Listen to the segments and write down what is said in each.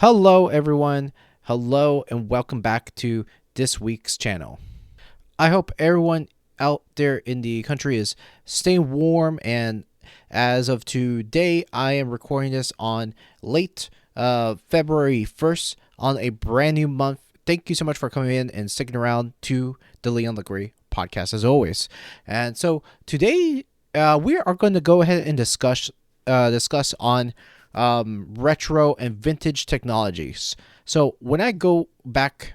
Hello, everyone. Hello, and welcome back to this week's channel. I hope everyone out there in the country is staying warm. And as of today, I am recording this on late February 1st on a brand new month. Thank you so much for coming in and sticking around to the Leon Legree podcast as always. And so today, we are going to go ahead and discuss on retro and vintage technologies. So when I go back,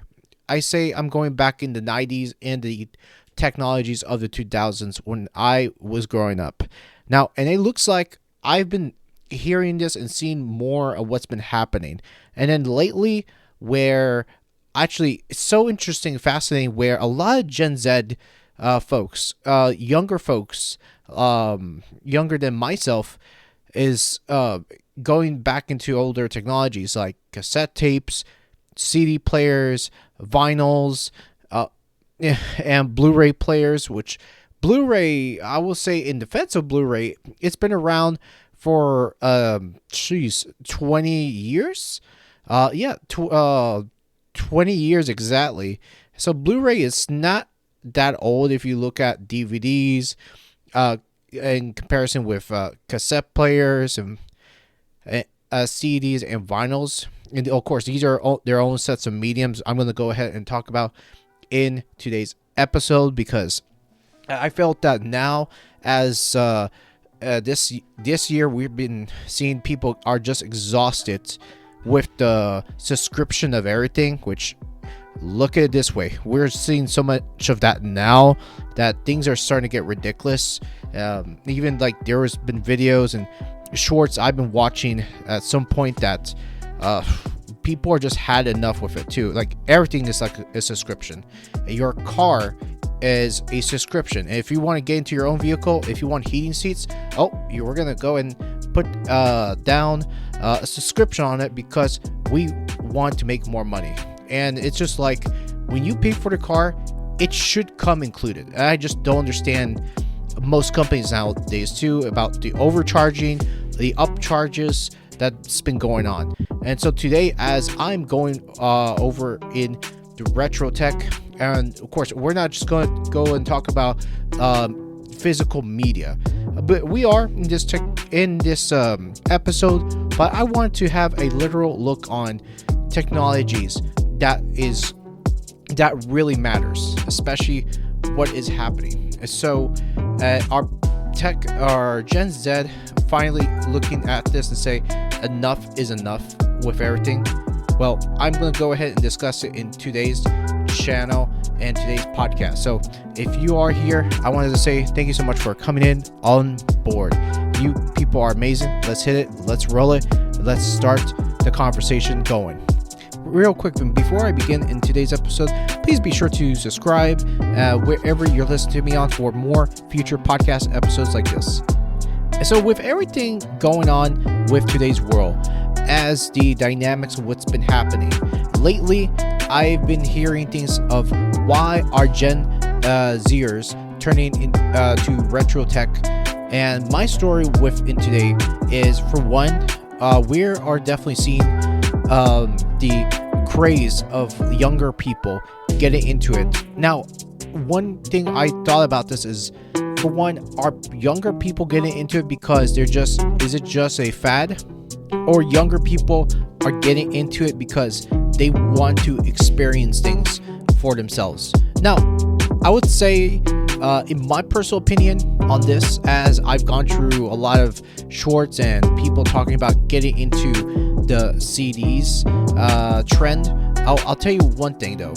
I say I'm going back in the 90s and the technologies of the 2000s when I was growing up. Now, and it looks like I've been hearing this and seeing more of what's been happening. And then lately, where actually it's so interesting, fascinating, where a lot of Gen Z folks, younger folks, younger than myself, is going back into older technologies like cassette tapes, CD players, vinyls, and Blu-ray players, which Blu-ray, I will say in defense of Blu-ray, it's been around for 20 years. 20 years exactly. So Blu-ray is not that old if you look at DVDs in comparison with cassette players and CDs and vinyls. And of course, these are their own sets of mediums I'm going to go ahead and talk about in today's episode, because I felt that now, as this year we've been seeing people are just exhausted with the subscription of everything, which, look at it this way, we're seeing so much of that now that things are starting to get ridiculous. Even like there has been videos and shorts I've been watching at some point that people are just had enough with it too. Like everything is like a subscription. Your car is a subscription, and if you want to get into your own vehicle, if you want heating seats, we're gonna go and put down a subscription on it because we want to make more money. And it's just like, when you pay for the car, it should come included. And I just don't understand most companies nowadays too about the overcharging, the upcharges that's been going on. And so today, as I'm going over in the retro tech, and of course we're not just going to go and talk about physical media, but we are in this episode, but I want to have a literal look on technologies that really matters, especially what is happening. So our Gen Z finally looking at this and say enough is enough with everything. Well, I'm going to go ahead and discuss it in today's channel and today's podcast. So if you are here, I wanted to say thank you so much for coming in on board. You people are amazing. Let's hit it. Let's roll it. Let's start the conversation going. Real quick, before I begin in today's episode, please be sure to subscribe wherever you're listening to me on for more future podcast episodes like this. And so with everything going on with today's world, as the dynamics of what's been happening lately, I've been hearing things of why are Gen Zers turning into retro tech. And my story within today is, for one, we are definitely seeing the craze of younger people getting into it. Now, one thing I thought about this is, for one, are younger people getting into it because is it just a fad? Or younger people are getting into it because they want to experience things for themselves? Now, I would say, in my personal opinion on this, as I've gone through a lot of shorts and people talking about getting into the CDs trend, I'll tell you one thing though.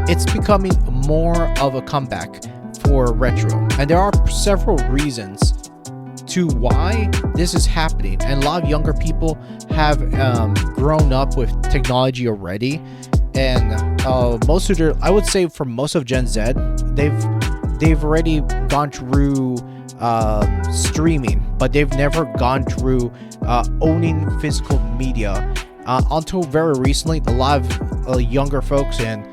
It's becoming more of a comeback for retro. And there are several reasons to why this is happening. And a lot of younger people have grown up with technology already. And I would say for most of Gen Z, they've already gone through streaming, but they've never gone through owning physical media until very recently. A lot of younger folks, and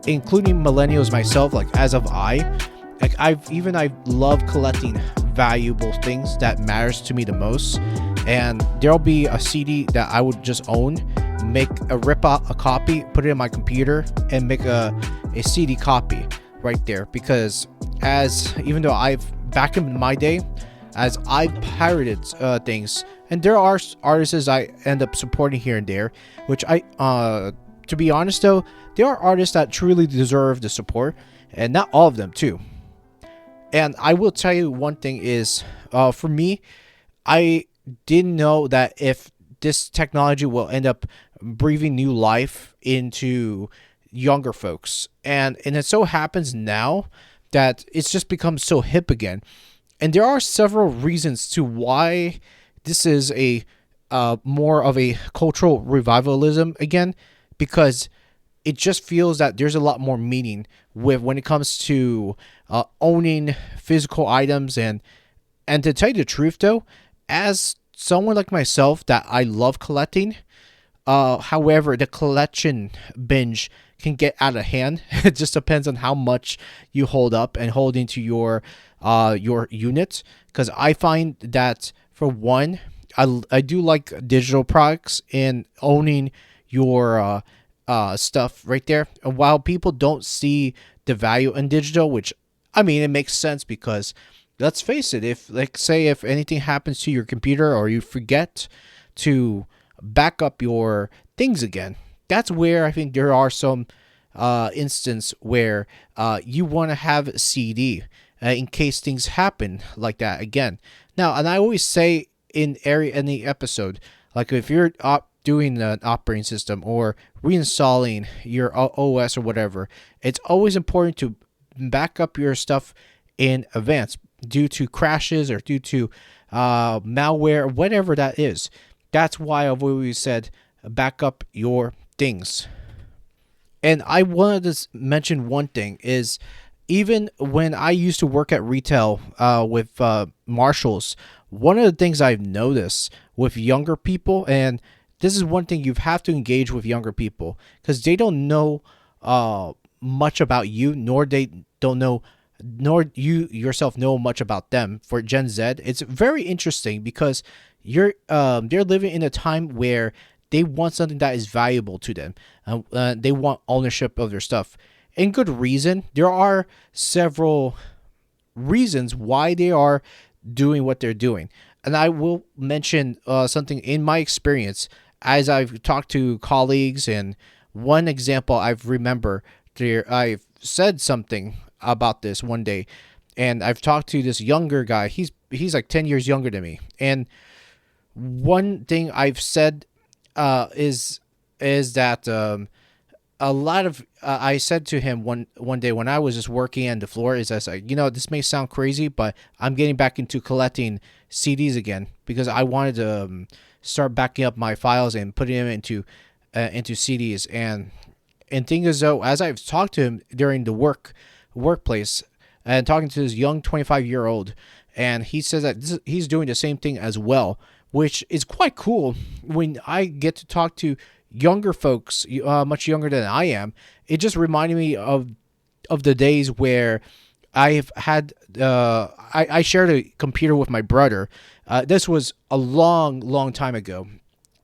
including millennials myself, like as of I love collecting valuable things that matters to me the most. And there'll be a CD that I would just own make a rip out a copy, put it in my computer, and make a CD copy right there. Because even though back in my day, as I pirated things, and there are artists I end up supporting here and there, which to be honest though, there are artists that truly deserve the support, and not all of them too. And I will tell you one thing is, for me, I didn't know that if this technology will end up breathing new life into younger folks. And it so happens now that it's just become so hip again. And there are several reasons to why this is a more of a cultural revivalism again, because it just feels that there's a lot more meaning when it comes to owning physical items. And to tell you the truth though, as someone like myself that I love collecting, however, the collection binge can get out of hand. It just depends on how much you hold up and hold into your unit. Because I find that, for one, I do like digital products and owning your stuff right there. And while people don't see the value in digital, which, I mean, it makes sense, because let's face it, if anything happens to your computer or you forget to back up your things again, that's where I think there are some instances where you want to have a CD in case things happen like that again. Now, and I always say in the episode, like if you're doing an operating system or reinstalling your OS or whatever, it's always important to back up your stuff in advance due to crashes or due to malware, whatever that is. That's why I've always said back up your things. And I wanted to mention one thing is, even when I used to work at retail with Marshalls, one of the things I've noticed with younger people, and this is one thing you have to engage with younger people, because they don't know much about you, nor you yourself know much about them. For Gen Z, it's very interesting because they're living in a time where they want something that is valuable to them. They want ownership of their stuff. And good reason. There are several reasons why they are doing what they're doing. And I will mention something in my experience as I've talked to colleagues. And one example I've I've said something about this one day. And I've talked to this younger guy. He's like 10 years younger than me. And one thing I've said is that a lot of I said to him one day when I was just working on the floor, is I was like, this may sound crazy, but I'm getting back into collecting CDs again, because I wanted to start backing up my files and putting them into CDs. And thing is, though, as I've talked to him during the workplace and talking to this young 25-year-old, and he says that he's doing the same thing as well, which is quite cool. When I get to talk to younger folks, much younger than I am, it just reminded me of the days where I've had I shared a computer with my brother. This was a long time ago,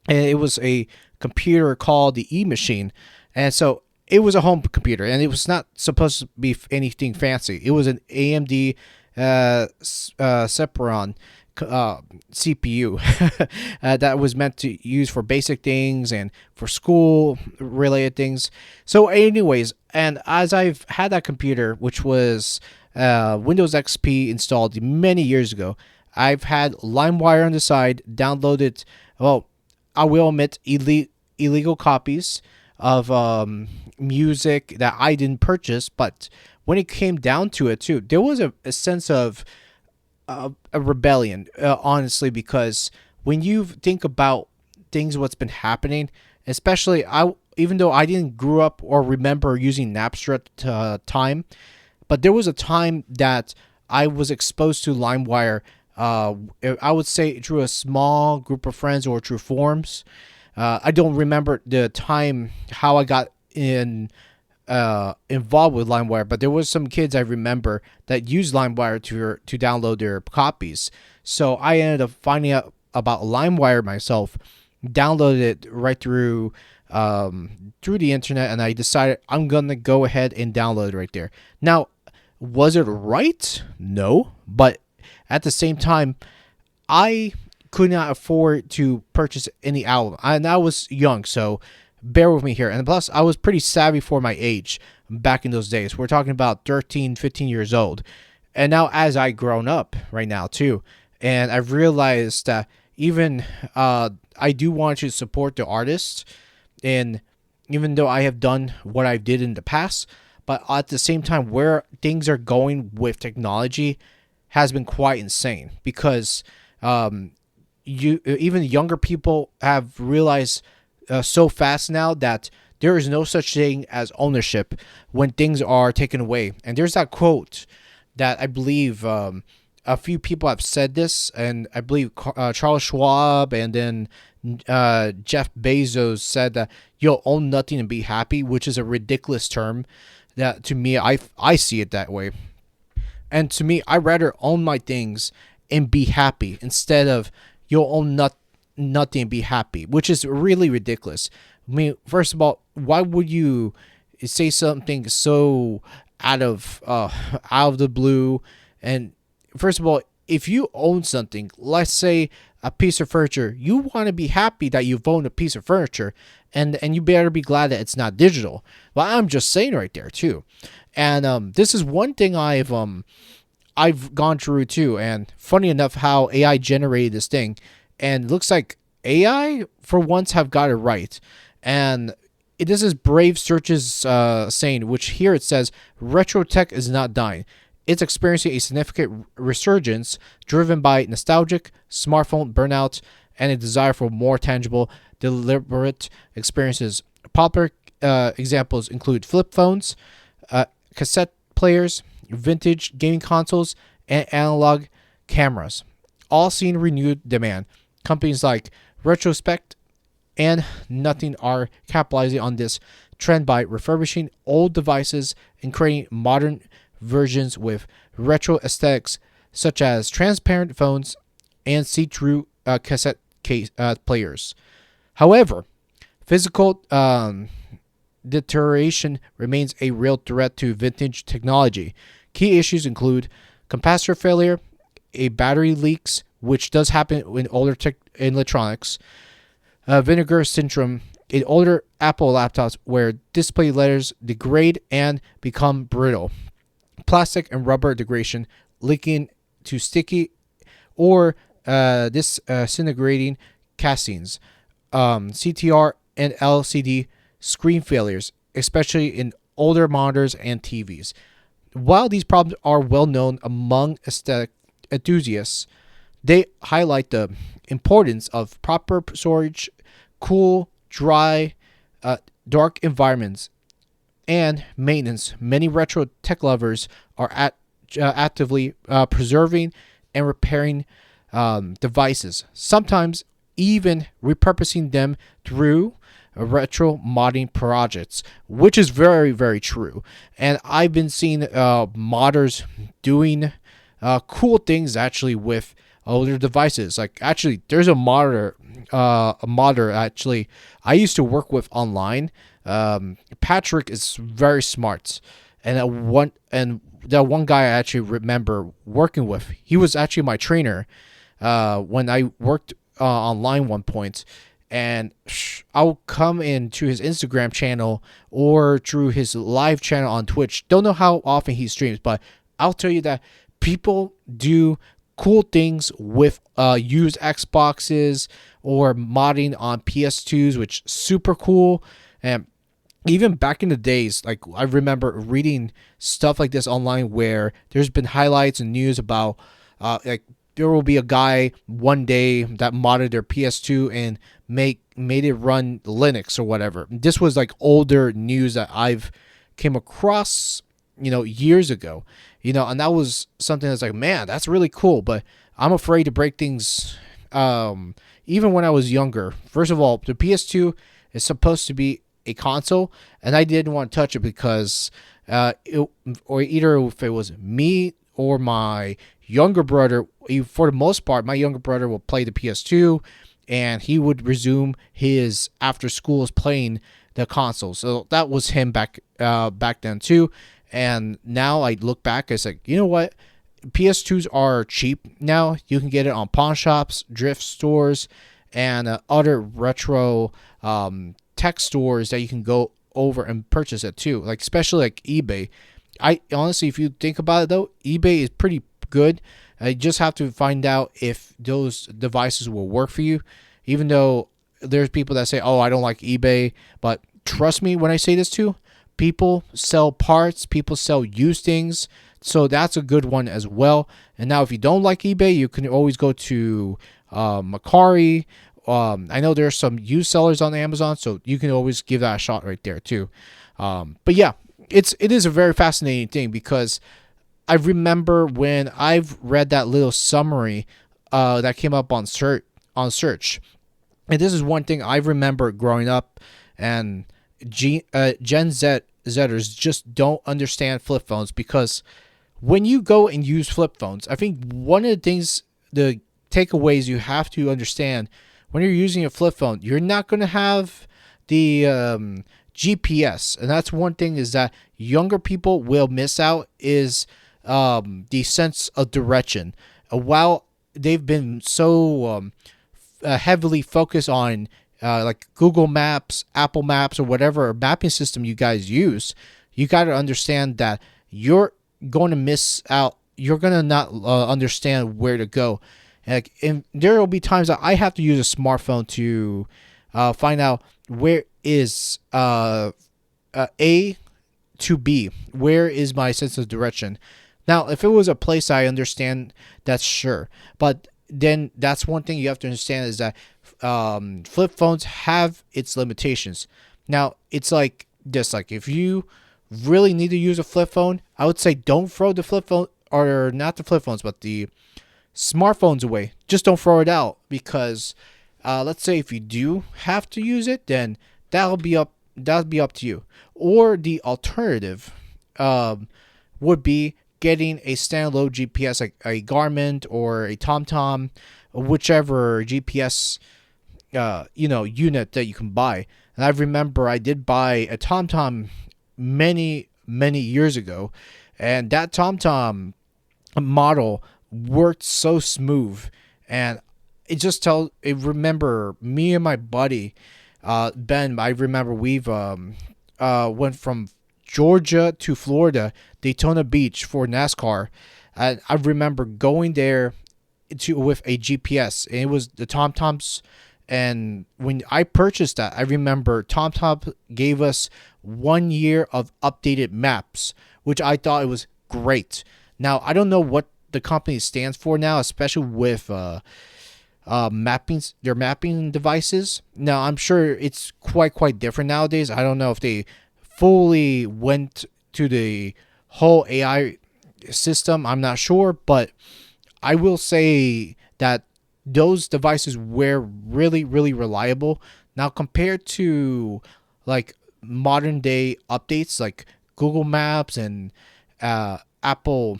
and it was a computer called the E-Machine. And so it was a home computer, and it was not supposed to be anything fancy. It was an AMD Sempron CPU that was meant to use for basic things and for school related things. So anyways, and as I've had that computer, which was Windows XP installed many years ago, I've had LimeWire on the side, downloaded, well, I will admit, illegal copies of music that I didn't purchase. But when it came down to it too, there was a sense of a rebellion, honestly, because when you think about what's been happening, especially even though I didn't grow up or remember using Napster at the time, but there was a time that I was exposed to LimeWire. I would say through a small group of friends or through forums. I don't remember the time how I got involved with LimeWire, but there was some kids I remember that used LimeWire to download their copies. So I ended up finding out about LimeWire myself downloaded it right through the internet, and I decided I'm gonna go ahead and download it right there. Now, was it right? No, but at the same time, I could not afford to purchase any album, and I was young, so bear with me here. And plus, I was pretty savvy for my age back in those days. We're talking about 13, 15 years old. And now as I grown up right now too, and I've realized that even I do want to support the artists, and even though I have done what I did in the past, but at the same time, where things are going with technology has been quite insane, because you even younger people have realized so fast now that there is no such thing as ownership when things are taken away. And there's that quote that I believe a few people have said this, and I believe Charles Schwab and then Jeff Bezos said that you'll own nothing and be happy, which is a ridiculous term. That to me, I see it that way. And to me, I'd rather own my things and be happy instead of you'll own nothing and be happy, which is really ridiculous. I mean, first of all, why would you say something so out of the blue? And first of all, if you own something, let's say a piece of furniture, you want to be happy that you've owned a piece of furniture, and you better be glad that it's not digital. Well, I'm just saying right there too. And this is one thing I've gone through too. And funny enough, how AI generated this thing, and it looks like AI for once have got it right. And this is Brave Search's saying, which here it says, retro tech is not dying. It's experiencing a significant resurgence driven by nostalgic, smartphone burnout, and a desire for more tangible, deliberate experiences. Popular examples include flip phones, cassette players, vintage gaming consoles, and analog cameras, all seeing renewed demand. Companies like Retrospect and Nothing are capitalizing on this trend by refurbishing old devices and creating modern versions with retro aesthetics, such as transparent phones and see-through cassette players. However, physical deterioration remains a real threat to vintage technology. Key issues include capacitor failure, battery leaks, which does happen in older electronics, vinegar syndrome in older Apple laptops where display layers degrade and become brittle, plastic and rubber degradation leaking to sticky or disintegrating castings, CTR and LCD screen failures, especially in older monitors and TVs. While these problems are well known among aesthetic enthusiasts, they highlight the importance of proper storage, cool, dry, dark environments, and maintenance. Many retro tech lovers are actively preserving and repairing devices, sometimes even repurposing them through retro modding projects, which is very, very true. And I've been seeing modders doing cool things actually with older devices. Like actually, there's a modder actually I used to work with online. Patrick is very smart, and that one guy I actually remember working with, he was actually my trainer when I worked online one point. And I'll come into his Instagram channel or through his live channel on Twitch. Don't know how often he streams, but I'll tell you that people do cool things with used Xboxes or modding on PS2s, which is super cool. And even back in the days, like I remember reading stuff like this online where there's been highlights and news about like there will be a guy one day that modded their PS2 and made it run Linux or whatever. This was like older news that I've came across, years ago, and that was something that's like, man, that's really cool. But I'm afraid to break things. Even when I was younger, first of all, the PS2 is supposed to be a console, and I didn't want to touch it because either if it was me or my younger brother, for the most part, my younger brother will play the PS2, and he would resume his after schools playing the console. So that was him back then too. And now I look back, it's like, you know what? PS2s are cheap now. You can get it on pawn shops, thrift stores, and other retro tech stores that you can go over and purchase it too. Like especially like eBay. I honestly, if you think about it though, eBay is pretty good. You just have to find out if those devices will work for you. Even though there's people that say, "Oh, I don't like eBay," but trust me when I say this too. People sell parts. People sell used things. So that's a good one as well. And now if you don't like eBay, you can always go to Macari. I know there's some used sellers on Amazon, so you can always give that a shot right there too. But yeah, it is a very fascinating thing because I remember when I've read that little summary that came up on search, and this is one thing I remember growing up, and Gen Zers just don't understand flip phones because when you go and use flip phones, I think one of the things, the takeaways you have to understand when you're using a flip phone, you're not going to have the GPS. And that's one thing is that younger people will miss out is the sense of direction. While they've been so heavily focused on like Google Maps, Apple Maps, or whatever mapping system you guys use, you got to understand that you're going to miss out. You're going to not understand where to go. And there will be times that I have to use a smartphone to find out where is A to B. Where is my sense of direction? Now, if it was a place I understand, that's sure. But then that's one thing you have to understand is that flip phones have its limitations. Now, it's like this. Like if you really need to use a flip phone, I would say don't throw the flip phone, or not the flip phones, but the smartphones away. Just don't throw it out because let's say if you do have to use it, then that'll be up to you. Or the alternative would be getting a standalone GPS like a Garmin or a TomTom, whichever GPS unit that you can buy. And I remember I did buy a TomTom many years ago, and that TomTom model worked so smooth, and remember me and my buddy Ben, I remember we've went from Georgia to Florida, Daytona Beach for NASCAR. And I remember going there with a GPS, and it was the TomToms. And when I purchased that, I remember TomTom gave us 1 year of updated maps, which I thought it was great. Now, I don't know what the company stands for now, especially with their mapping devices. Now, I'm sure it's quite different nowadays. I don't know if they fully went to the whole AI system. I'm not sure, but I will say that those devices were really reliable. Now, compared to like modern day updates like Google Maps and Apple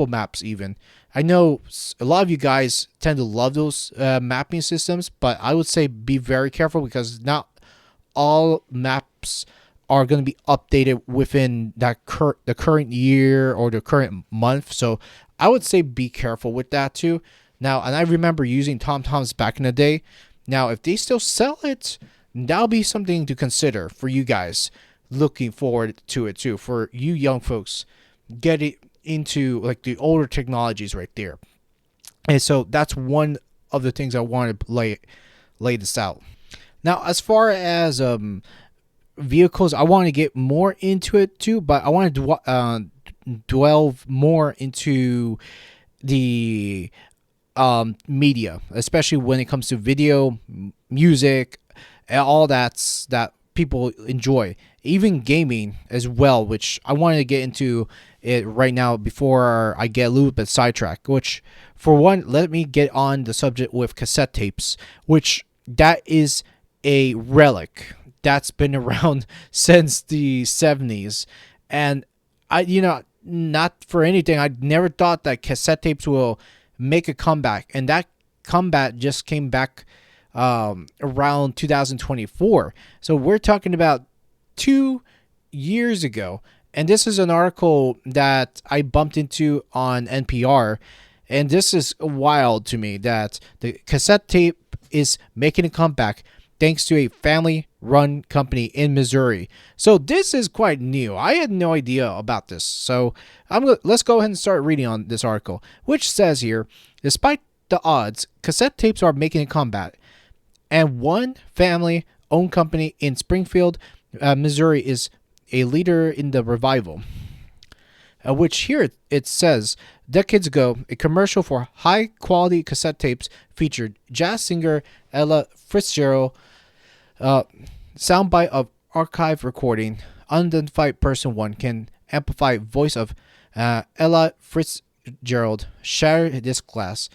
Maps even, I know a lot of you guys tend to love those mapping systems, but I would say be very careful because not all maps are going to be updated within the current year or the current month. So I would say be careful with that too. Now, and I remember using TomToms back in the day. Now, if they still sell it, that'll be something to consider for you guys looking forward to it too. For you young folks, get it into like the older technologies right there. And so that's one of the things I want to lay this out. Now, as far as vehicles, I want to get more into it too, but I want to delve more into the media, especially when it comes to video, music, and all that people enjoy, even gaming as well, which I wanted to get into it right now before I get a little bit sidetracked. Which, for one, let me get on the subject with cassette tapes, which that is a relic that's been around since the 70s, and not for anything, I never thought that cassette tapes will make a comeback, and that comeback just came back around 2024. So we're talking about 2 years ago. And this is an article that I bumped into on NPR. And this is wild to me that the cassette tape is making a comeback thanks to a family run company in Missouri. So this is quite new. I had no idea about this. So let's go ahead and start reading on this article, which says here, despite the odds, cassette tapes are making a comeback. And one family-owned company in Springfield, Missouri is a leader in the revival. Which here it says, decades ago, a commercial for high-quality cassette tapes featured jazz singer Ella Fitzgerald, soundbite of archive recording, unidentified person 1 can amplify voice of Ella Fitzgerald, shatter this glass.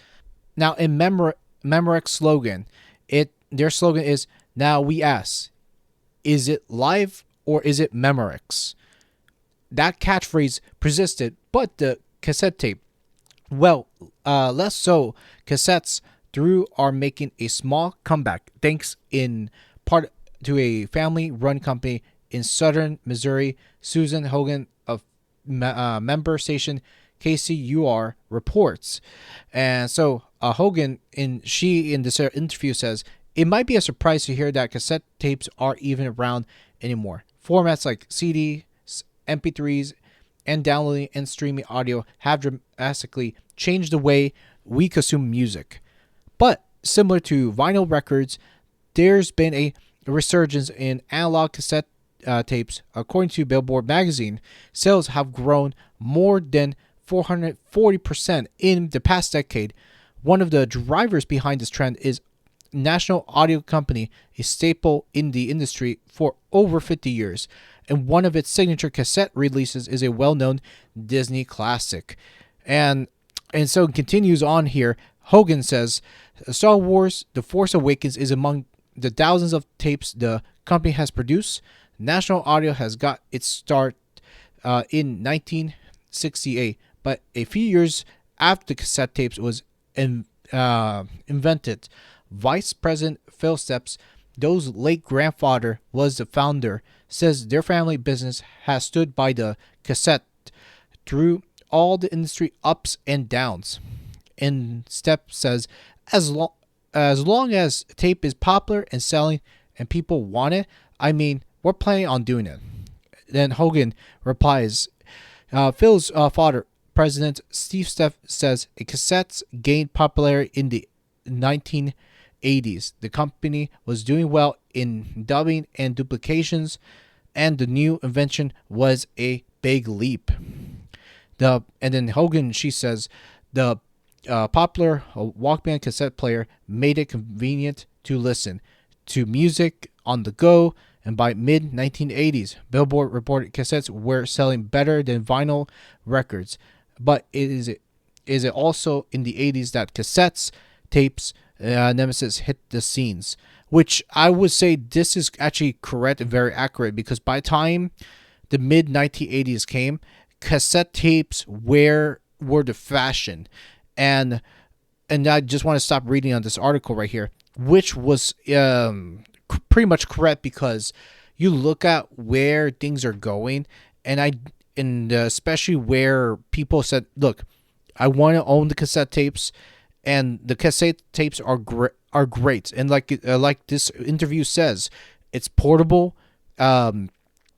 Now in Memorex slogan, their slogan is, now we ask, is it live or is it Memorex? That catchphrase persisted, but the cassette tape, well, less so. Cassettes through are making a small comeback, thanks in part to a family-run company in southern Missouri. Susan Hogan of member station KCUR reports, and so Hogan in this interview says it might be a surprise to hear that cassette tapes are even around anymore. Formats like CD, MP3s, and downloading and streaming audio have drastically changed the way we consume music. But similar to vinyl records, there's been a resurgence in analog cassette tapes. According to Billboard magazine, sales have grown more than 440% in the past decade. One of the drivers behind this trend is National Audio Company, a staple in the industry for over 50 years. And one of its signature cassette releases is a well-known Disney classic. And so it continues on here. Hogan says, Star Wars The Force Awakens is among the thousands of tapes the company has produced. National Audio has got its start in 1968, but a few years after the cassette tapes was invented. Vice President Phil Steps, Doe's late grandfather, was the founder, says their family business has stood by the cassette through all the industry ups and downs. And Steps says, as long as tape is popular and selling and people want it, I mean, we're planning on doing it. Then Hogan replies, Phil's father, President Steve Stepp, says cassettes gained popularity in the 1980s. The company was doing well in dubbing and duplications, and the new invention was a big leap. And then Hogan, she says, the popular Walkman cassette player made it convenient to listen to music on the go, and by mid-1980s, Billboard reported cassettes were selling better than vinyl records. But is it also in the 80s that cassettes, tapes, nemesis hit the scenes? Which I would say this is actually correct and very accurate, because by the time the mid-1980s came, cassette tapes were the fashion. And I just want to stop reading on this article right here, which was pretty much correct, because you look at where things are going, and especially where people said, look, I want to own the cassette tapes, and the cassette tapes are great. And like this interview says, it's portable, and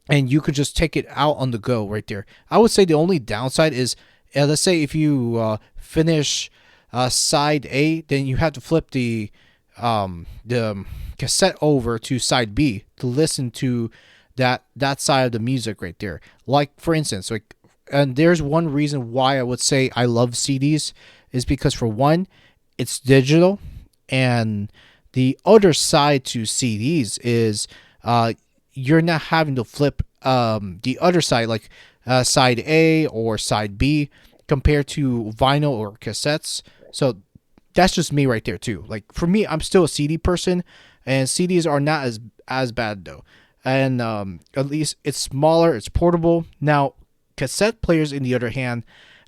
you could just take it out on the go right there. I would say the only downside is, let's say if you finish side A, then you have to flip the cassette over to side B to listen to that side of the music right there. Like, for instance, and there's one reason why I would say I love CDs is because, for one, it's digital, and the other side to CDs is you're not having to flip the other side, like side A or side B, compared to vinyl or cassettes. So that's just me right there too. Like, for me, I'm still a CD person, and CDs are not as bad though. And at least it's smaller, it's portable. Now, cassette players, in the other hand,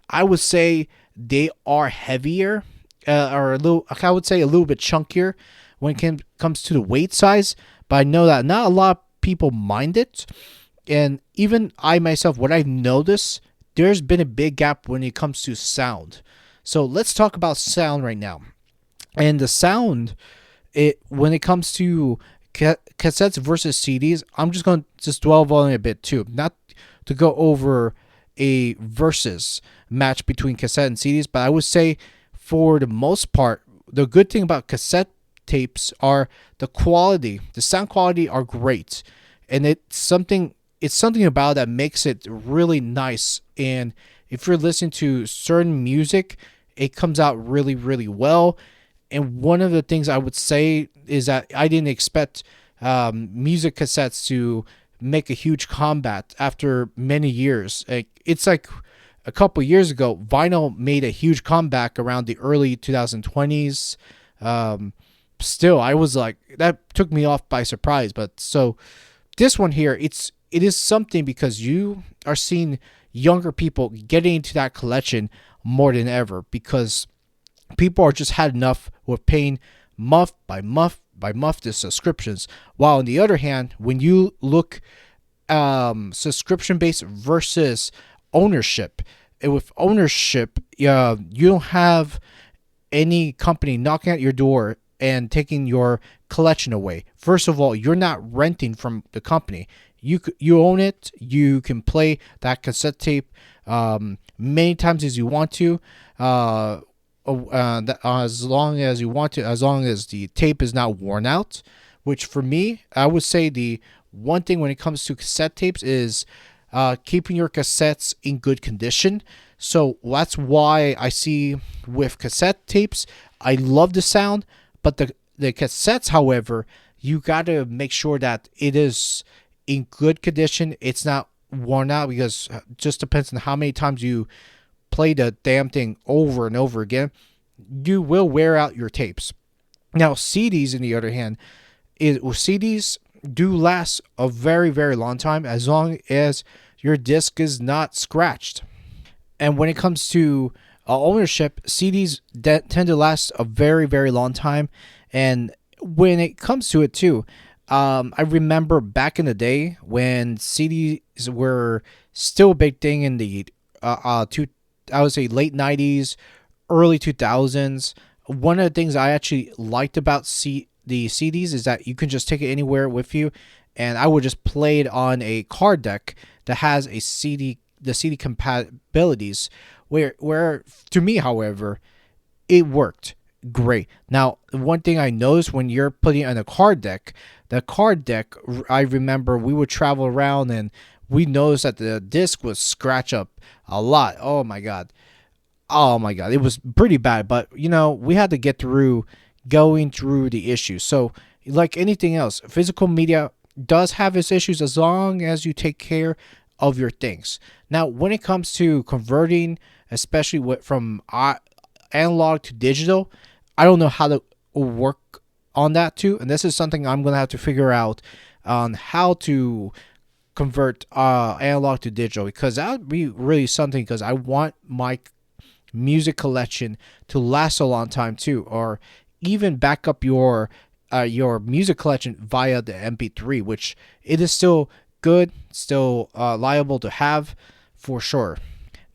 I would say they are heavier, or I would say a little bit chunkier, when it comes to the weight size, but I know that not a lot of people mind it. And even I myself, what I've noticed, there's been a big gap when it comes to sound. So let's talk about sound right now. And the sound, when it comes to cassettes versus CDs, I'm just going to just dwell on it a bit too. Not to go over a versus match between cassette and CDs, but I would say for the most part, the good thing about cassette tapes are the quality. The sound quality are great, and it's something about that makes it really nice. And if you're listening to certain music, it comes out really, really well. And one of the things I would say is that I didn't expect music cassettes to make a huge comeback after many years. It's like a couple years ago, vinyl made a huge comeback around the early 2020s. Still, I was like, that took me off by surprise. But so this one here, it is something because you are seeing younger people getting into that collection more than ever, because people are just had enough with paying month by month the subscriptions. While on the other hand, when you look subscription based versus ownership, with ownership, you don't have any company knocking at your door and taking your collection away. First of all, you're not renting from the company. You own it. You can play that cassette tape many times as you want to. As long as you want to, as long as the tape is not worn out, which for me, I would say the one thing when it comes to cassette tapes is keeping your cassettes in good condition. So that's why I see with cassette tapes, I love the sound, but the cassettes, however, you got to make sure that it is in good condition. It's not worn out, because it just depends on how many times you play the damn thing over and over again, you will wear out your tapes. Now, CDs, on the other hand, CDs do last a very, very long time as long as your disc is not scratched. And when it comes to ownership, CDs tend to last a very, very long time. And when it comes to it too, I remember back in the day when CDs were still a big thing in the I would say late 90s, early 2000s. One of the things I actually liked about the CDs is that you can just take it anywhere with you, and I would just play it on a card deck that has the CD compatibilities, where to me, however, it worked great. Now, one thing I noticed when you're putting it on a card deck, I remember we would travel around and we noticed that the disc would scratch up a lot. Oh my god, it was pretty bad. But we had to get through going through the issues. So like anything else, physical media does have its issues as long as you take care of your things. Now, when it comes to converting, especially from analog to digital, I don't know how to work on that too, and this is something I'm gonna have to figure out on how to convert analog to digital, because that would be really something, because I want my music collection to last a long time too, or even back up your music collection via the MP3, which it is still good, still liable to have for sure.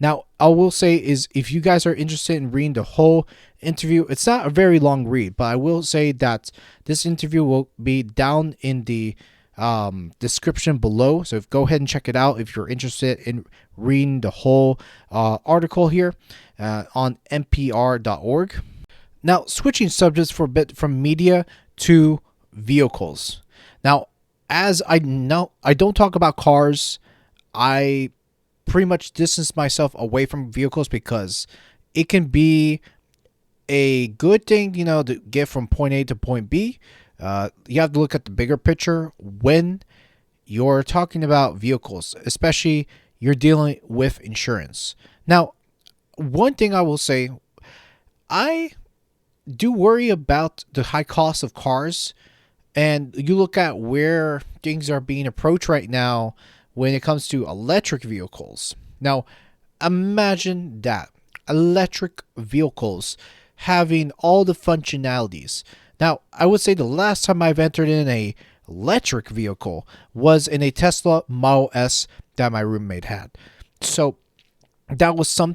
Now, I will say is, if you guys are interested in reading the whole interview, it's not a very long read, but I will say that this interview will be down in the description below. So go ahead and check it out if you're interested in reading the whole article here on npr.org. Now, switching subjects for a bit from media to vehicles. Now, as I know, I don't talk about cars. I pretty much distance myself away from vehicles because it can be a good thing, to get from point A to point B. You have to look at the bigger picture when you're talking about vehicles, especially you're dealing with insurance. Now, one thing I will say, I do worry about the high cost of cars, and you look at where things are being approached right now when it comes to electric vehicles. Now, imagine that electric vehicles having all the functionalities. Now, I would say the last time I've entered in a electric vehicle was in a Tesla Model S that my roommate had. So that was some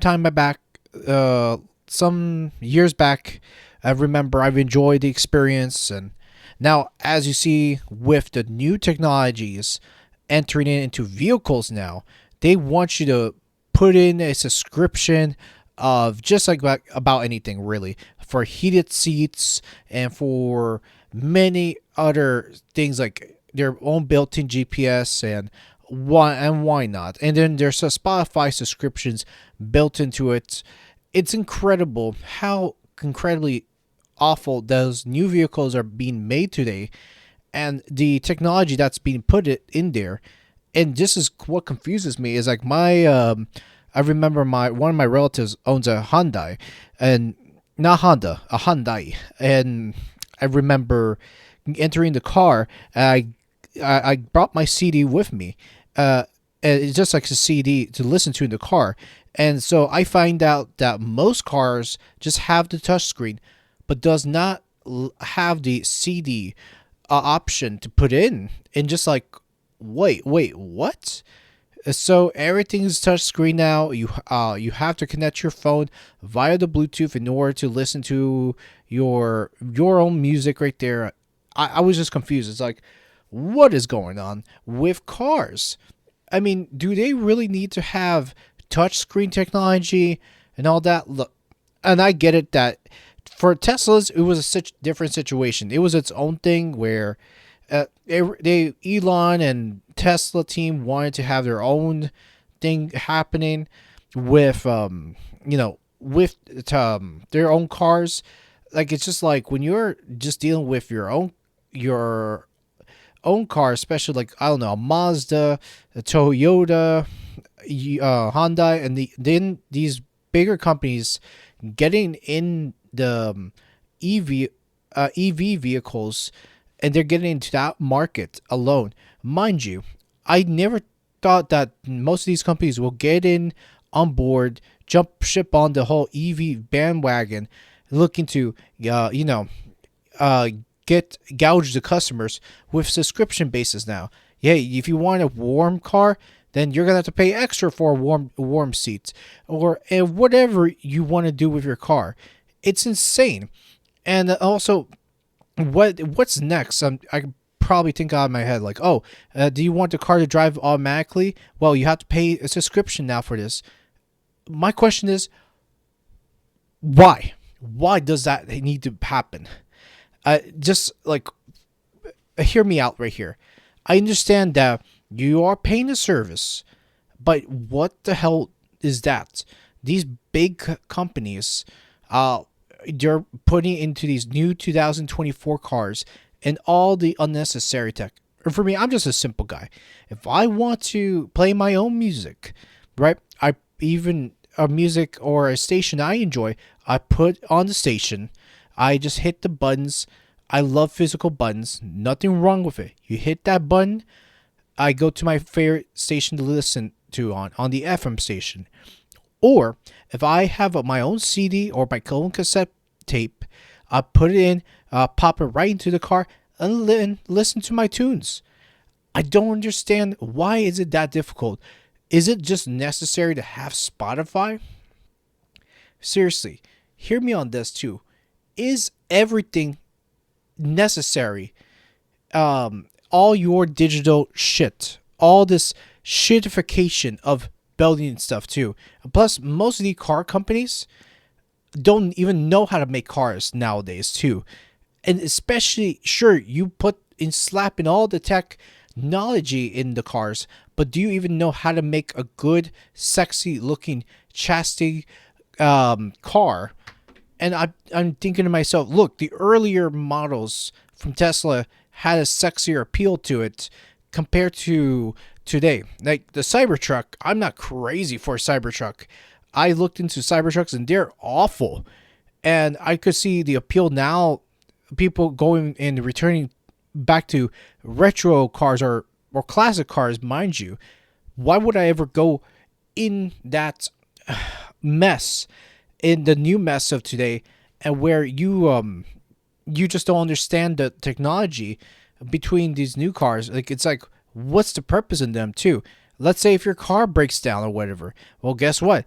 years back. I remember I've enjoyed the experience, and now, as you see, with the new technologies entering into vehicles now, they want you to put in a subscription of just like about anything really, for heated seats and for many other things like their own built-in GPS and why not? And then there's a Spotify subscriptions built into it. It's incredible how incredibly awful those new vehicles are being made today, and the technology that's being put it in there. And this is what confuses me is like I remember my one of my relatives owns a Hyundai, and not Honda, a Hyundai, and I remember entering the car. I brought my CD with me, and it's just like a CD to listen to in the car. And so I find out that most cars just have the touchscreen, but does not have the CD option to put in. And just like, wait, what? So everything's touchscreen now. You have to connect your phone via the Bluetooth in order to listen to your own music right there. I was just confused. It's like, what is going on with cars? I mean, do they really need to have touchscreen technology and all that? Look, and I get it that for Teslas, it was a such different situation. It was its own thing where Elon and Tesla team wanted to have their own thing happening with their own cars. Like, it's just like when you're just dealing with your own car, especially like, I don't know, a Mazda, a Toyota, Hyundai, and then these bigger companies getting in the EV vehicles, and they're getting into that market alone. Mind you, I never thought that most of these companies will get in on board, jump ship on the whole EV bandwagon, looking to get gouge the customers with subscription bases now. Yeah, if you want a warm car, then you're gonna have to pay extra for warm seats or whatever you want to do with your car. It's insane. And also, what's next? I probably think out of my head like, do you want the car to drive automatically? Well, you have to pay a subscription now for this. My question is, why? Why does that need to happen? Just like, hear me out right here. I understand that you are paying a service, but what the hell is that? These big companies, they're putting into these new 2024 cars and all the unnecessary tech. And for me, I'm just a simple guy. If I want to play my own music, right? A music or a station I enjoy, I put on the station. I just hit the buttons. I love physical buttons. Nothing wrong with it. You hit that button, I go to my favorite station to listen to on the FM station. Or if I have my own CD or my own cassette tape, I put it in, pop it right into the car, and listen to my tunes. I don't understand, why is it that difficult? Is it just necessary to have Spotify? Seriously, hear me on this too. Is everything necessary? All your digital shit, all this shitification of building stuff too. Plus, most of the car companies don't even know how to make cars nowadays too. And especially, sure, you put in slapping all the technology in the cars, but do you even know how to make a good, sexy looking chassis car? And I'm thinking to myself, look, the earlier models from Tesla had a sexier appeal to it compared to today. Like the Cybertruck, I'm not crazy for a Cybertruck. I looked into Cybertrucks and they're awful. And I could see the appeal now, people going and returning back to retro cars or classic cars, mind you. Why would I ever go in that mess, in the new mess of today, and where you you just don't understand the technology between these new cars. Like, it's like, what's the purpose in them too? Let's say if your car breaks down or whatever. Well, guess what?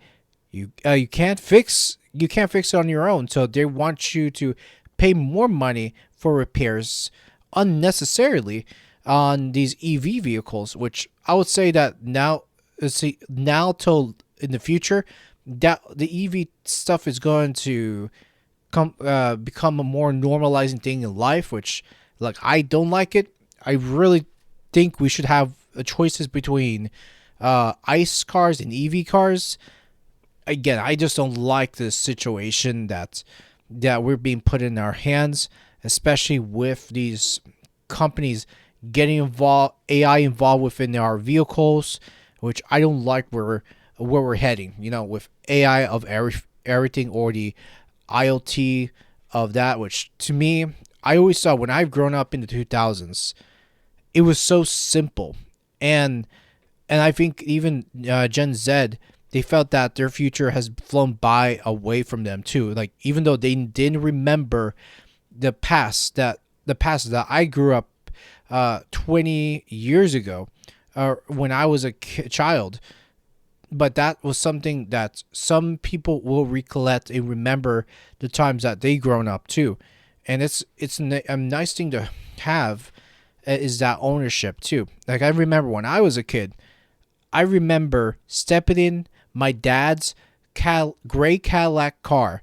You can't fix it on your own. So they want you to pay more money for repairs unnecessarily on these EV vehicles, which I would say that now, see, now till in the future, that the EV stuff is going to become a more normalizing thing in life, which, like, I don't like it. I really think we should have choices between ICE cars and EV cars. Again, I just don't like this situation that we're being put in our hands, especially with these companies getting involved, AI involved within our vehicles, which I don't like where we're heading. With AI of everything, or the IoT of that, which to me, I always thought when I've grown up in the 2000s, it was so simple, and I think even Gen Z, they felt that their future has flown by away from them too. Like, even though they didn't remember the past that I grew up 20 years ago, when I was a child. But that was something that some people will recollect and remember the times that they grown up too. And it's a nice thing to have, is that ownership too. Like, I remember when I was a kid, I remember stepping in my dad's gray Cadillac car,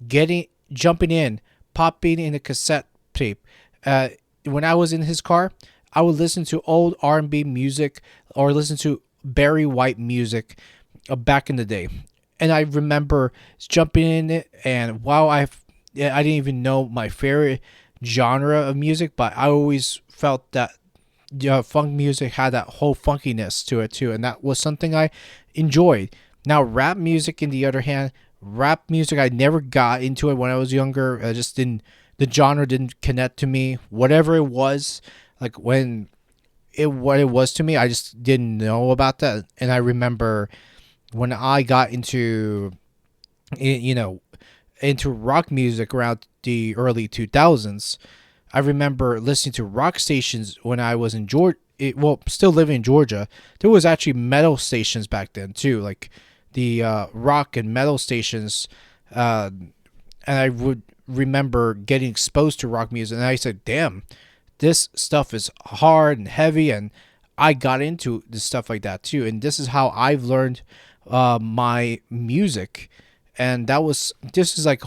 jumping in, popping in a cassette tape. When I was in his car, I would listen to old R&B music or listen to Barry White music back in the day. And I remember jumping in it, and wow, I didn't even know my favorite genre of music, but I always felt that funk music had that whole funkiness to it too, and that was something I enjoyed. Now, rap music, in the other hand, I never got into it when I was younger. I just didn't. The genre didn't connect to me. Whatever it was, like what it was to me, I just didn't know about that. And I remember when I got into rock music around the early 2000s. I remember listening to rock stations when I was in Georgia. Still living in Georgia. There was actually metal stations back then too, like the rock and metal stations. And I would remember getting exposed to rock music, and I said, "Damn, this stuff is hard and heavy," and I got into this stuff like that too. And this is how I've learned my music, and this is like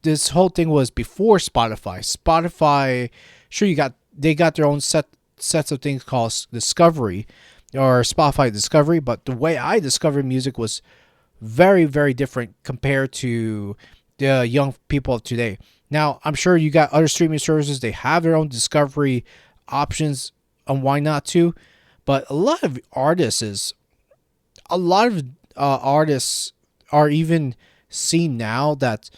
this whole thing was before Spotify. Spotify, sure, they got their own sets of things called Discovery or Spotify Discovery, but the way I discovered music was very, very different compared to the young people of today. Now, I'm sure you got other streaming services, they have their own discovery options, and why not too? But a lot of artists are even seen now that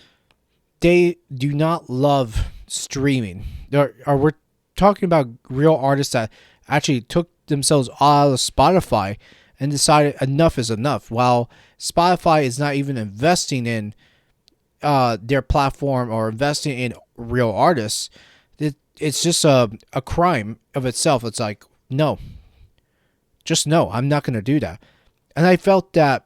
they do not love streaming. We're talking about real artists that actually took themselves out of Spotify and decided enough is enough. While Spotify is not even investing in their platform or investing in real artists, it's just a crime of itself. It's like, no, just no, I'm not going to do that. And I felt that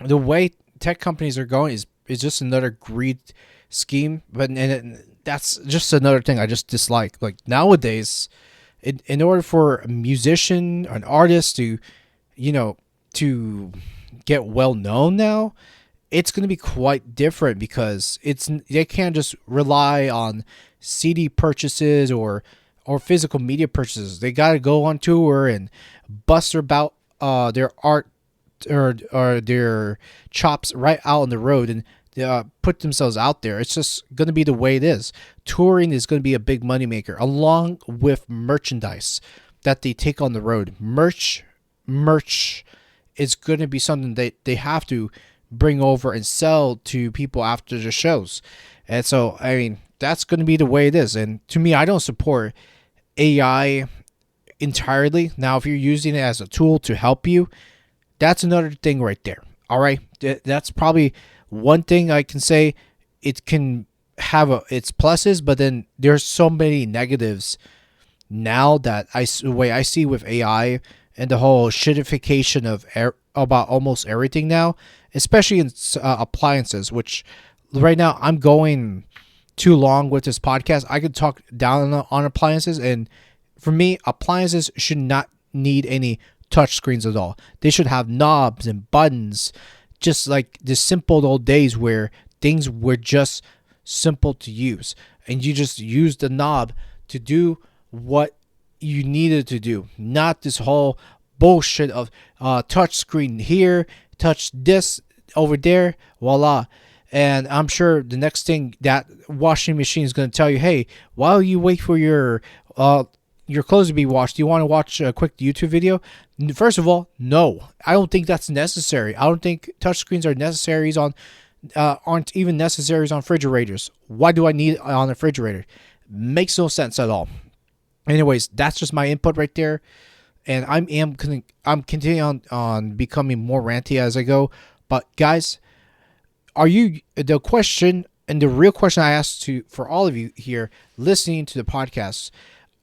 the way tech companies are going is just another greed scheme. But that's just another thing I just dislike. Like, nowadays, in order for a musician, an artist to get well known now, it's going to be quite different, because they can't just rely on CD purchases or physical media purchases. They got to go on tour and bust about their art or their chops right out on the road and put themselves out there. It's just going to be the way it is. Touring is going to be a big moneymaker, along with merchandise that they take on the road. Merch is going to be something that they have to bring over and sell to people after the shows. And so, I mean, that's going to be the way it is. And to me, I don't support AI entirely. Now, if you're using it as a tool to help you, that's another thing right there. All right. That's probably one thing I can say. It can have its pluses, but then there's so many negatives now that the way I see with AI and the whole shitification of about almost everything now, especially in appliances. Which right now I'm going too long with this podcast. I could talk down on appliances, and for me, appliances should not need any touch screens at all. They should have knobs and buttons, just like the simple old days where things were just simple to use, and you just use the knob to do what you needed to do, not this whole bullshit of touch screen here, touch this over there, voila. And I'm sure the next thing that washing machine is going to tell you, hey, while you wait for your clothes to be washed, do you want to watch a quick YouTube video? First of all, no, I don't think that's necessary. I don't think touchscreens are necessaries on aren't even necessaries on refrigerators. Why do I need it on a refrigerator? Makes no sense at all. Anyways, that's just my input right there, and I'm continuing on becoming more ranty as I go. But guys, are you the question and the real question I asked for all of you here listening to the podcast?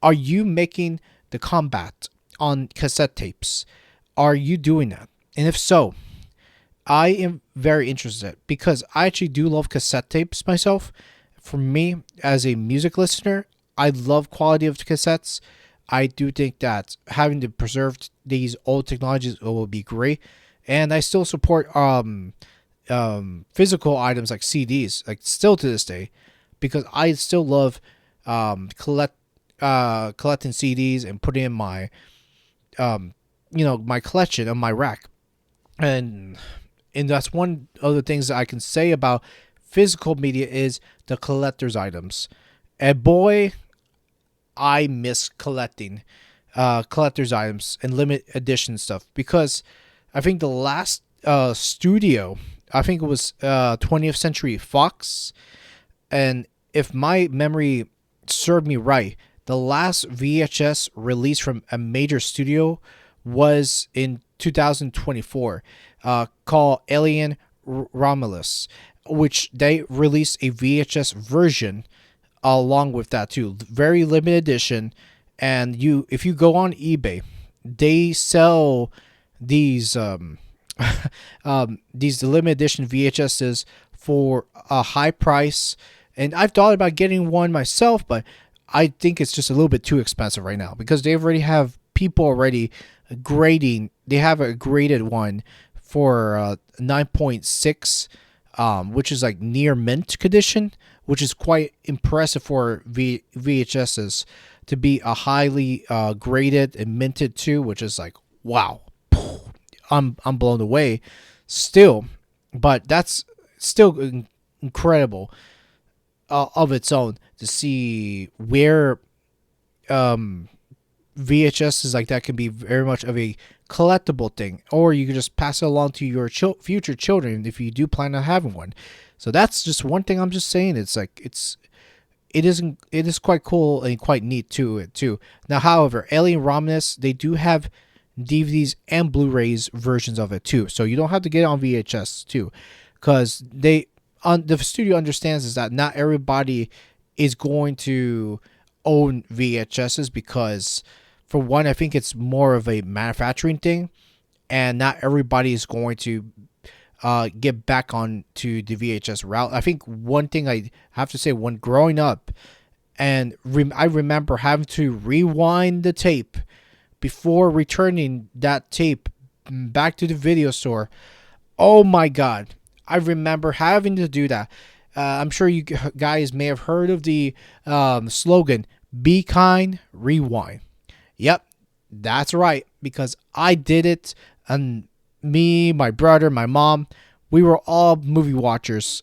Are you making the combat on cassette tapes? Are you doing that? And if so, I am very interested because I actually do love cassette tapes myself. For me, as a music listener, I love quality of cassettes. I do think that having to preserve these old technologies will be great. And I still support physical items like CDs, like still to this day, because I still love collecting CDs and putting in my my collection on my rack. And that's one of the things that I can say about physical media is the collector's items. And boy, I miss collecting collector's items and limited edition stuff, because I think the last studio, I think it was 20th Century Fox, and if my memory served me right, the last VHS release from a major studio was in 2024, called Alien Romulus, which they released a VHS version along with that too, very limited edition. And if you go on eBay, they sell these these limited edition VHSs for a high price. And I've thought about getting one myself, but I think it's just a little bit too expensive right now, because they already have people already grading. They have a graded one for 9.6, which is like near mint condition, which is quite impressive for VHSs to be a highly graded and minted too, which is like, wow, I'm blown away still. But that's still incredible of its own to see where VHSs like that can be very much of a collectible thing, or you can just pass it along to your future children if you do plan on having one. So that's just one thing I'm just saying. It's like it is quite cool and quite neat too. Now, however, Alien Romulus, they do have DVDs and Blu-rays versions of it too, so you don't have to get it on VHS too, because the studio understands is that not everybody is going to own VHSs, because for one, I think it's more of a manufacturing thing, and not everybody is going to get back on to the VHS route. I think one thing I have to say, when growing up, and I remember having to rewind the tape before returning that tape back to the video store. Oh my God, I remember having to do that. I'm sure you guys may have heard of the slogan, "Be kind, rewind." Yep, that's right, because I did it, and me, my brother, my mom, we were all movie watchers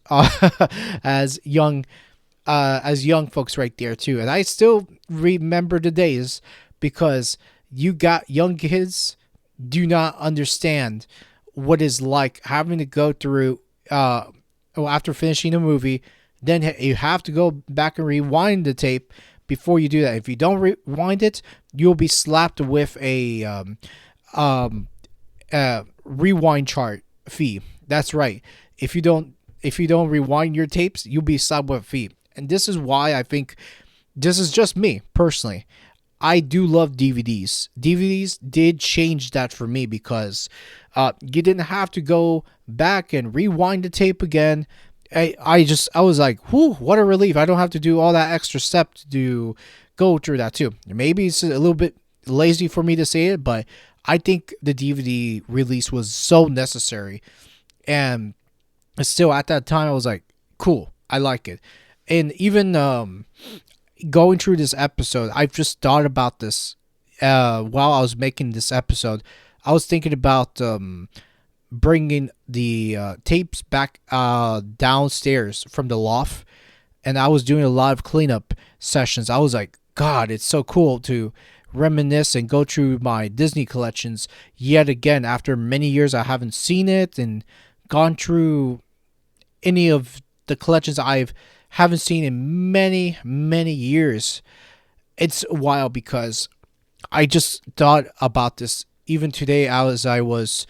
as young folks right there too. And I still remember the days, because you got young kids do not understand what it's like having to go through after finishing a movie, then you have to go back and rewind the tape before you do that. If you don't rewind it, you'll be slapped with a rewind chart fee. That's right. If you don't rewind your tapes, you'll be slapped with a fee. And this is why I think, this is just me personally, I do love DVDs. DVDs did change that for me because you didn't have to go back and rewind the tape again. I was like, whew, what a relief. I don't have to do all that extra step to go through that too. Maybe it's a little bit lazy for me to say it, but I think the DVD release was so necessary. And still at that time, I was like, cool, I like it. And even going through this episode, I've just thought about this while I was making this episode. I was thinking about bringing the tapes back downstairs from the loft, and I was doing a lot of cleanup sessions. I was like, God, it's so cool to reminisce and go through my Disney collections yet again after many years I haven't seen it and gone through any of the collections I haven't seen in many years. It's wild because I just thought about this even today as I was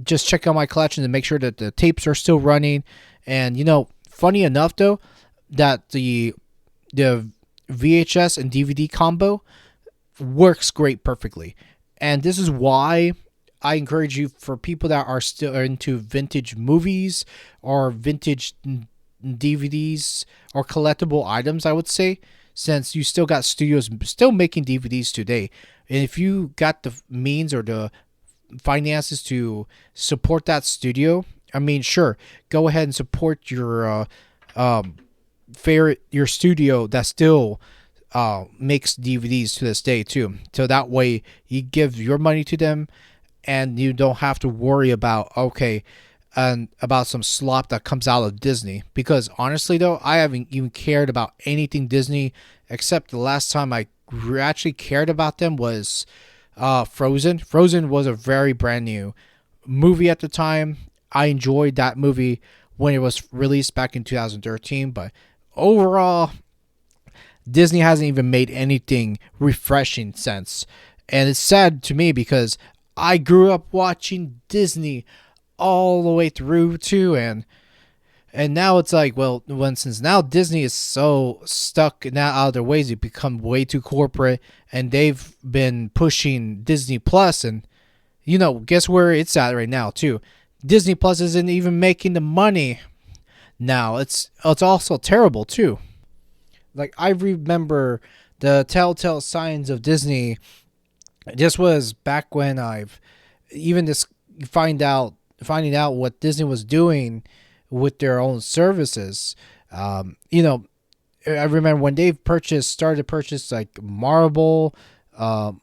just checking out my collection to make sure that the tapes are still running. And funny enough though, that the VHS and DVD combo works great perfectly. And this is why I encourage you, for people that are still into vintage movies or vintage DVDs or collectible items, I would say, since you still got studios still making DVDs today. And if you got the means or the finances to support that studio, I mean, sure, go ahead and support your your studio that still makes DVDs to this day too. So that way you give your money to them and you don't have to worry about, about some slop that comes out of Disney. Because honestly though, I haven't even cared about anything Disney except the last time I actually cared about them was Frozen. Frozen was a very brand new movie at the time. I enjoyed that movie when it was released back in 2013, but overall, Disney hasn't even made anything refreshing since. And it's sad to me because I grew up watching Disney all the way through too, and now it's like, well, since now Disney is so stuck now out of their ways, they become way too corporate, and they've been pushing Disney Plus, and guess where it's at right now too. Disney Plus isn't even making the money now. It's also terrible too. Like, I remember the telltale signs of Disney. This was back when I've even this finding out what Disney was doing with their own services. I remember when they started to purchase like Marvel, and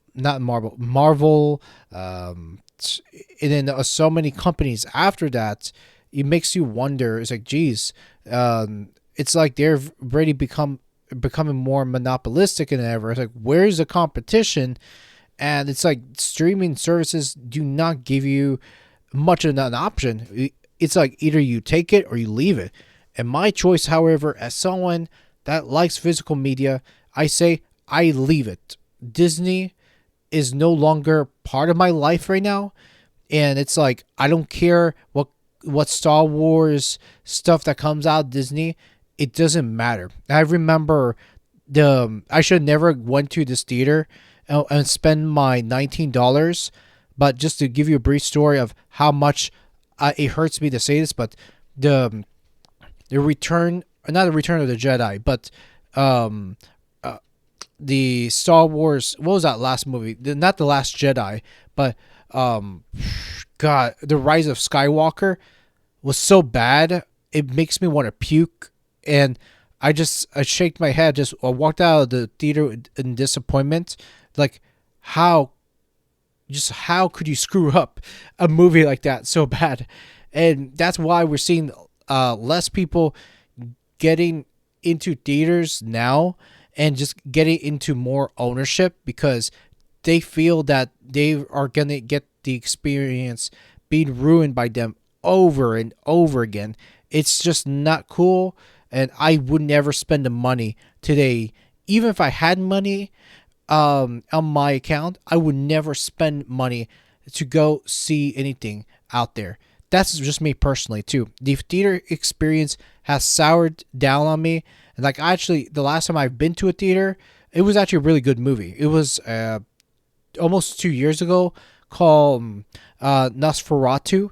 then so many companies after that. It makes you wonder. It's like, geez, it's like they've already becoming more monopolistic than ever. It's like, where's the competition? And it's like streaming services do not give you much of an option. It's like either you take it or you leave it. And my choice, however, as someone that likes physical media, I say I leave it. Disney is no longer part of my life right now. And it's like, I don't care what Star Wars stuff that comes out of Disney. It doesn't matter. I remember I should never went to this theater and spend my $19. But just to give you a brief story of how much it hurts me to say this, but the return, not the Return of the Jedi, but the Star Wars, what was that last movie? Not The Last Jedi, but God, The Rise of Skywalker was so bad, it makes me want to puke. And I shake my head. I walked out of the theater in disappointment. Like, how could you screw up a movie like that so bad? And that's why we're seeing less people getting into theaters now and just getting into more ownership, because they feel that they are going to get the experience being ruined by them over and over again. It's just not cool. And I would never spend the money today. Even if I had money on my account, I would never spend money to go see anything out there. that's just me personally too. The theater experience has soured down on me. And like actually, the last time I've been to a theater, it was actually a really good movie. It was almost 2 years ago, called Nosferatu,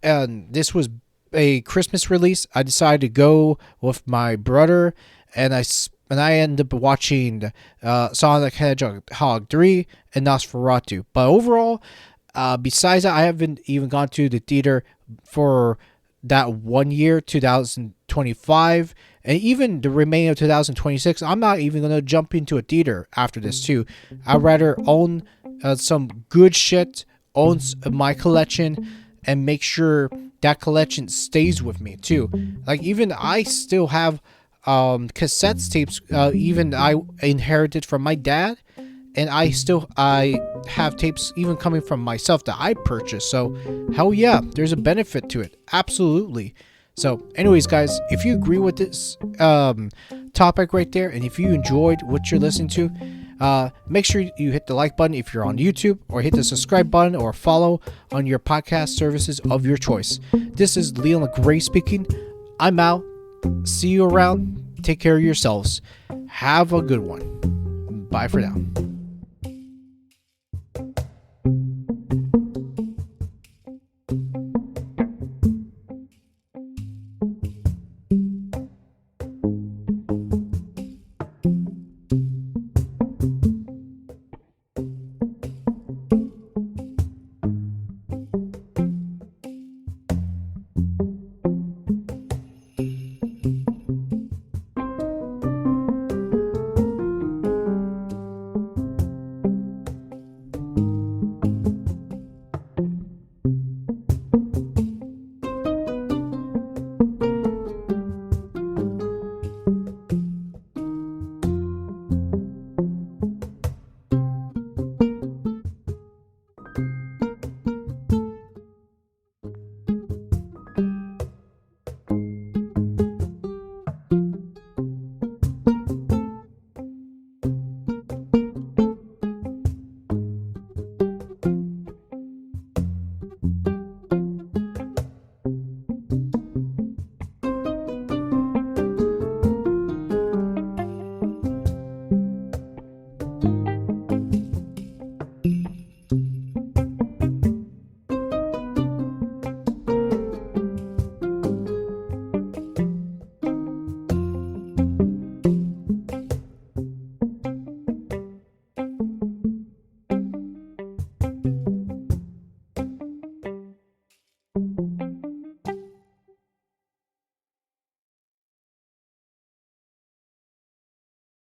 and this was a Christmas release. I decided to go with my brother, and I ended up watching Sonic the Hedgehog 3 and Nosferatu. But overall, besides that, I haven't even gone to the theater for that 1 year, 2025, and even the remaining of 2026. I'm not even going to jump into a theater after this too. I'd rather own some good shit, own my collection, and make sure that collection stays with me too. Like even I still have cassette tapes, even I inherited from my dad, and I have tapes even coming from myself that I purchased. So hell yeah, there's a benefit to it, absolutely. So anyways, guys, if you agree with this topic right there, and if you enjoyed what you're listening to, make sure you hit the like button if you're on YouTube, or hit the subscribe button or follow on your podcast services of your choice. This is Leon Gray speaking. I'm out. See you around. Take care of yourselves. Have a good one. Bye for now.